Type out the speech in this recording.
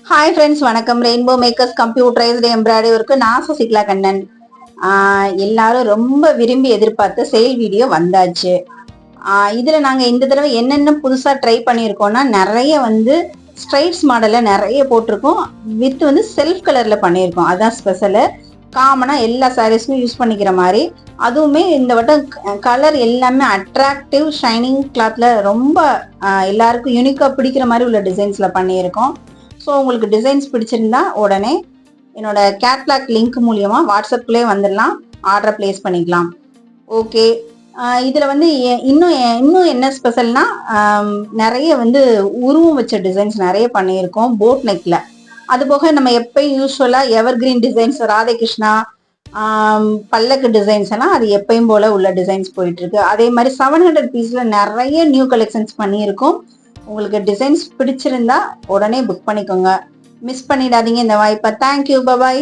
Hi friends, வணக்கம். Rainbow makers computerised embroidery work நான் சசிகலா கண்ணன். எல்லாரும் ரொம்ப விரும்பி எதிர்பார்த்த சேல் வீடியோ வந்தாச்சு. இதுல நாங்க இந்த தடவை என்னென்ன புதுசா ட்ரை பண்ணியிருக்கோம்னா, நிறைய ஸ்ட்ரைட்ஸ் மாடல்ல நிறைய போட்டிருக்கோம். வித் செல்ஃப் கலர்ல பண்ணியிருக்கோம். அதான் ஸ்பெஷலு. காமனா எல்லா சாரீஸ்க்கும் யூஸ் பண்ணிக்கிற மாதிரி. அதுவுமே இந்த வட்டம் கலர் எல்லாமே அட்ராக்டிவ் ஷைனிங் கிளாத்ல ரொம்ப எல்லாருக்கும் யூனிக்கா பிடிக்கிற மாதிரி உள்ள டிசைன்ஸ்ல பண்ணியிருக்கோம். ஸோ உங்களுக்கு டிசைன்ஸ் பிடிச்சிருந்தா உடனே என்னோட கேட்லாக் லிங்க் மூலியமா வாட்ஸ்அப்குள்ளே வந்துடலாம், ஆர்டரை பிளேஸ் பண்ணிக்கலாம். ஓகே. இதில் இன்னும் என்ன ஸ்பெஷல்னா, நிறைய உருவம் வச்ச டிசைன்ஸ் நிறைய பண்ணியிருக்கோம் போட் நெக்கில். அது போக நம்ம எப்பயும் யூஸ்வலாக எவர் கிரீன் டிசைன்ஸ், ராதகிருஷ்ணா பல்லக்கு டிசைன்ஸ் எல்லாம் அது எப்பயும் போல உள்ள டிசைன்ஸ் போயிட்டு இருக்கு. அதே மாதிரி 700 பீஸ்ல நிறைய நியூ கலெக்ஷன்ஸ் பண்ணியிருக்கோம். உங்களுக்கு டிசைன்ஸ் பிடிச்சிருந்தா உடனே புக் பண்ணிக்கோங்க. மிஸ் பண்ணிடாதீங்க இந்த வாய்ப்பை. Thank you, bye bye.